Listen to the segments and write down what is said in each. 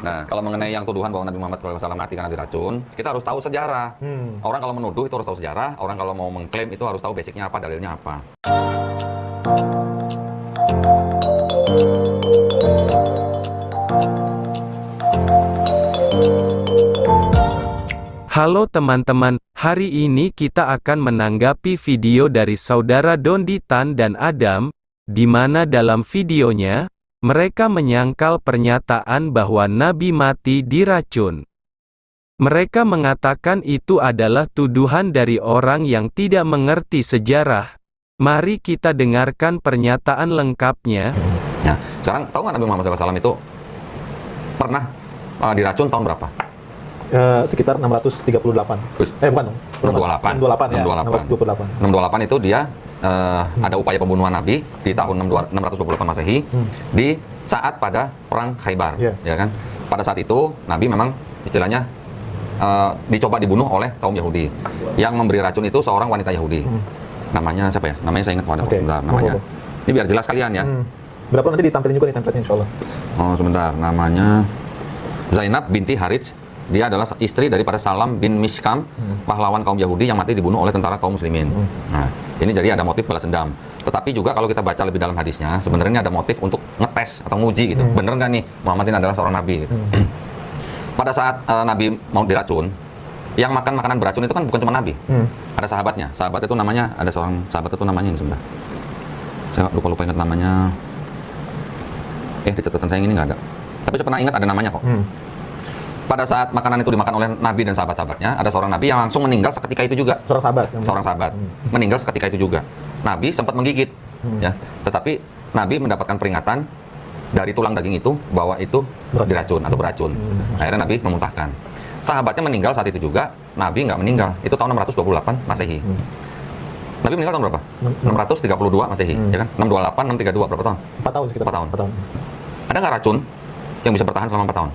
Nah, kalau mengenai yang tuduhan bahwa Nabi Muhammad SAW mati karena diracun, kita harus tahu sejarah. Orang kalau menuduh itu harus tahu sejarah, orang kalau mau mengklaim itu harus tahu basicnya apa, dalilnya apa. Halo teman-teman, hari ini kita akan menanggapi video dari saudara Dondi Tan dan Adam, di mana dalam videonya, mereka menyangkal pernyataan bahwa Nabi mati diracun. Mereka mengatakan itu adalah tuduhan dari orang yang tidak mengerti sejarah. Mari kita dengarkan pernyataan lengkapnya. Nah, sekarang tahu nggak Nabi Muhammad SAW itu pernah diracun tahun berapa? Sekitar 638. Bukan dong. 628. 628 ya. 628. 628 itu dia ada upaya pembunuhan Nabi di tahun 628 Masehi di saat pada perang Khaybar, ya kan? Pada saat itu Nabi memang istilahnya dicoba dibunuh oleh kaum Yahudi. Yang memberi racun itu seorang wanita Yahudi. Namanya siapa ya? Namanya saya ingat sebentar namanya. Ini biar jelas kalian ya. Berapa nanti ditampilin juga nih templatenya insyaallah. Oh, sebentar, namanya Zainab binti Harits. Dia adalah istri daripada Salam bin Mishkam, pahlawan kaum Yahudi yang mati dibunuh oleh tentara kaum muslimin. Nah, ini jadi ada motif balas dendam. Tetapi juga kalau kita baca lebih dalam hadisnya, sebenarnya ada motif untuk ngetes atau nguji gitu. Bener nggak nih Muhammad ini adalah seorang nabi gitu. Pada saat Nabi mau diracun, yang makan makanan beracun itu kan bukan cuma Nabi. Ada sahabatnya. Sahabat itu namanya, ada seorang sahabat itu namanya ini sebentar. Saya lupa ingat namanya. Di catatan saya ini nggak ada. Tapi saya pernah ingat ada namanya kok. Pada saat makanan itu dimakan oleh Nabi dan sahabat-sahabatnya, ada seorang Nabi yang langsung meninggal seketika itu juga. Seorang sahabat meninggal seketika itu juga. Nabi sempat menggigit, ya. Tetapi Nabi mendapatkan peringatan dari tulang daging itu bahwa itu diracun atau beracun. Akhirnya Nabi memuntahkan. Sahabatnya meninggal saat itu juga, Nabi nggak meninggal. Itu tahun 628 Masehi. Nabi meninggal tahun berapa? 632 Masehi, ya kan? 628, 632 berapa tahun? 4 tahun sekitar. 4 tahun. Ada nggak racun yang bisa bertahan selama 4 tahun?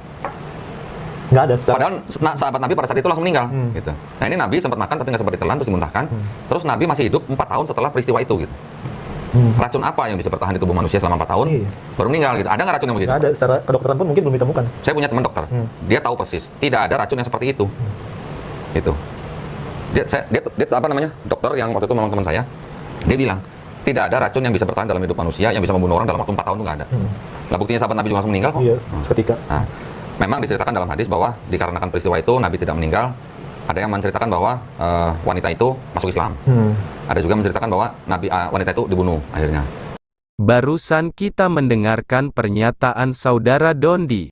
Nggak ada. Padahal sahabat Nabi pada saat itu langsung meninggal, gitu. Nah ini Nabi sempat makan tapi nggak sempat ditelan, terus dimuntahkan. Terus Nabi masih hidup 4 tahun setelah peristiwa itu, gitu. Racun apa yang bisa bertahan di tubuh manusia selama 4 tahun? Baru meninggal, gitu. Ada nggak racun yang begitu? Nggak ada. Secara kedokteran pun mungkin belum ditemukan. Saya punya teman dokter, dia tahu persis. Tidak ada racun yang seperti itu, gitu. Dia apa namanya? Dokter yang waktu itu memang teman saya. Dia bilang tidak ada racun yang bisa bertahan dalam hidup manusia yang bisa membunuh orang dalam waktu 4 tahun itu nggak ada. Nah buktinya sahabat Nabi juga langsung meninggal kok. Iya, seketika. Nah, memang diceritakan dalam hadis bahwa dikarenakan peristiwa itu Nabi tidak meninggal. Ada yang menceritakan bahwa wanita itu masuk Islam. Ada juga menceritakan bahwa wanita itu dibunuh akhirnya. Barusan kita mendengarkan pernyataan saudara Dondi.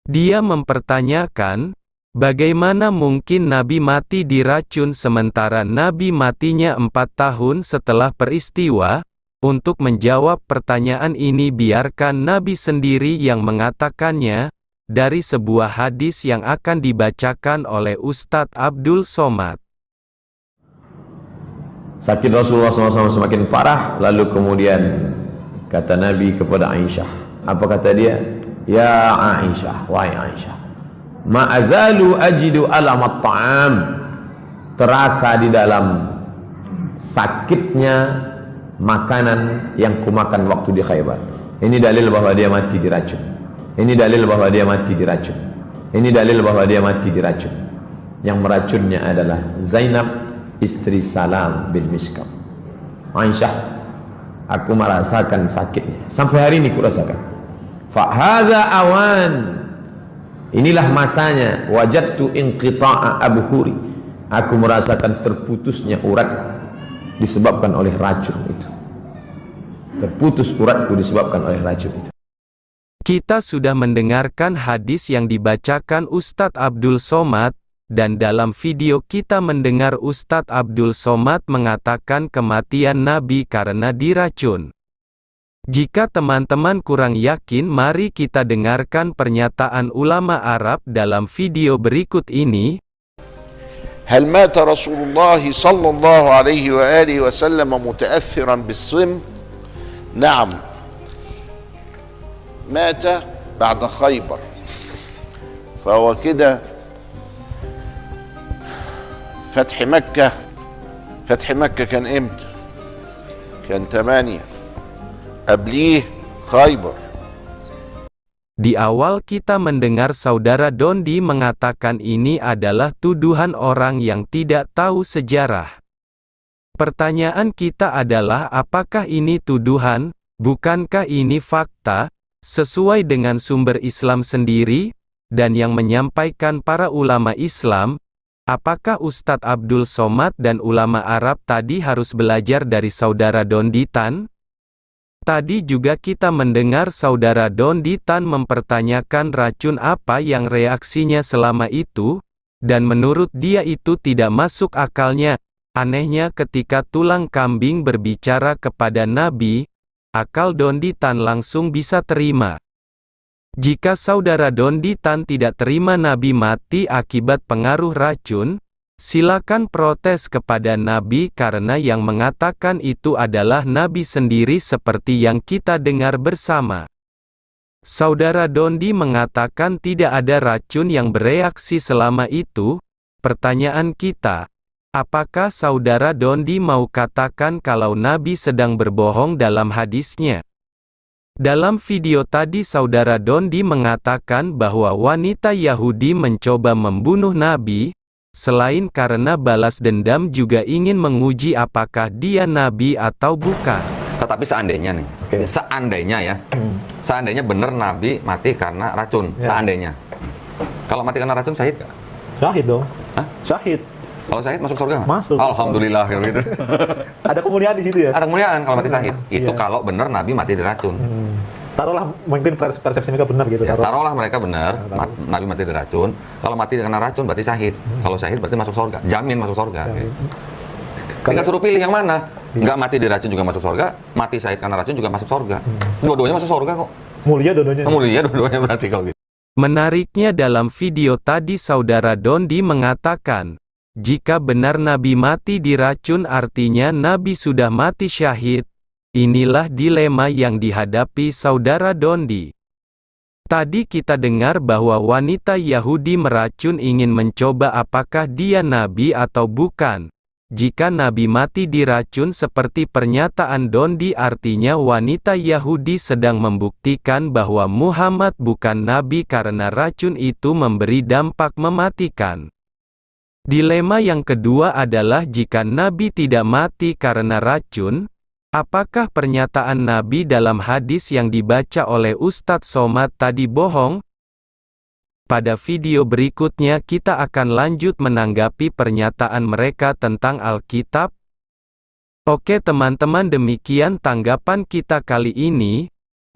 Dia mempertanyakan, bagaimana mungkin Nabi mati diracun sementara Nabi matinya 4 tahun setelah peristiwa? Untuk menjawab pertanyaan ini biarkan Nabi sendiri yang mengatakannya, dari sebuah hadis yang akan dibacakan oleh Ustadz Abdul Somad. Sakit Rasulullah SAW semakin parah, lalu kemudian kata Nabi kepada Aisyah. Apa kata dia? Ya Aisyah, wahai Aisyah, ma'azalu ajidu alamat ta'am. Terasa di dalam sakitnya makanan yang kumakan waktu di Khaybar. Ini dalil bahwa dia mati diracun. Ini dalil bahwa dia mati diracun. Ini dalil bahwa dia mati diracun. Yang meracunnya adalah Zainab, istri Salam bin Mishkam. Aisyah, aku merasakan sakitnya. Sampai hari ini kurasakan. Fahadha awan. Inilah masanya. Wajadtu inqita'a abhuri. Aku merasakan terputusnya uratku disebabkan oleh racun itu. Terputus uratku disebabkan oleh racun itu. Kita sudah mendengarkan hadis yang dibacakan Ustadz Abdul Somad, dan dalam video kita mendengar Ustadz Abdul Somad mengatakan kematian Nabi karena diracun. Jika teman-teman kurang yakin, mari kita dengarkan pernyataan ulama Arab dalam video berikut ini. هل مات رسول الله صلى الله عليه وآله وسلم متأثرا بالسم؟ نعم، مات بعد خيبر، فهو كده فتح مكة كان امتى؟ كان 8 قبليه خيبر. Di awal kita mendengar saudara Dondi mengatakan ini adalah tuduhan orang yang tidak tahu sejarah. Pertanyaan kita adalah apakah ini tuduhan, bukankah ini fakta, sesuai dengan sumber Islam sendiri, dan yang menyampaikan para ulama Islam? Apakah Ustadz Abdul Somad dan ulama Arab tadi harus belajar dari saudara Dondi Tan? Tadi juga kita mendengar saudara Dondi Tan mempertanyakan racun apa yang reaksinya selama itu, dan menurut dia itu tidak masuk akalnya. Anehnya ketika tulang kambing berbicara kepada Nabi, akal Dondi Tan langsung bisa terima. Jika saudara Dondi Tan tidak terima Nabi mati akibat pengaruh racun, silakan protes kepada Nabi karena yang mengatakan itu adalah Nabi sendiri seperti yang kita dengar bersama. Saudara Dondi mengatakan tidak ada racun yang bereaksi selama itu. Pertanyaan kita, apakah saudara Dondi mau katakan kalau Nabi sedang berbohong dalam hadisnya? Dalam video tadi saudara Dondi mengatakan bahwa wanita Yahudi mencoba membunuh Nabi, selain karena balas dendam juga ingin menguji apakah dia nabi atau bukan. Tetapi seandainya nih, seandainya ya, seandainya benar Nabi mati karena racun, seandainya. Kalau mati karena racun syahid nggak? Syahid dong. Hah? Syahid. Kalau syahid masuk surga nggak? Masuk. Alhamdulillah kayak gitu. Ada kemuliaan di situ ya? Ada kemuliaan kalau mati syahid. Itu Iya. kalau benar Nabi mati diracun. Taruhlah mungkin persepsi mereka benar gitu. Ya, taruhlah mereka benar, Nabi mati diracun. Kalau mati karena racun berarti syahid. Kalau syahid berarti masuk surga. Jamin masuk surga. Tinggal suruh pilih yang mana. Nggak mati diracun juga masuk surga, mati syahid karena racun juga masuk surga. Dua-duanya masuk surga kok. Mulia dua-duanya. Mulia dua-duanya berarti kalau gitu. Menariknya dalam video tadi saudara Dondi mengatakan, jika benar Nabi mati diracun artinya Nabi sudah mati syahid. Inilah dilema yang dihadapi saudara Dondi. Tadi kita dengar bahwa wanita Yahudi meracun ingin mencoba apakah dia nabi atau bukan. Jika Nabi mati diracun seperti pernyataan Dondi artinya wanita Yahudi sedang membuktikan bahwa Muhammad bukan nabi karena racun itu memberi dampak mematikan. Dilema yang kedua adalah jika Nabi tidak mati karena racun, apakah pernyataan Nabi dalam hadis yang dibaca oleh Ustadz Somad tadi bohong? Pada video berikutnya kita akan lanjut menanggapi pernyataan mereka tentang Alkitab. Oke teman-teman, demikian tanggapan kita kali ini.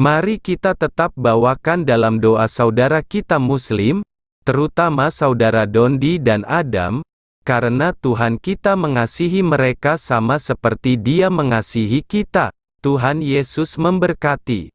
Mari kita tetap bawakan dalam doa saudara kita Muslim, terutama saudara Dondi dan Adam, karena Tuhan kita mengasihi mereka sama seperti Dia mengasihi kita. Tuhan Yesus memberkati.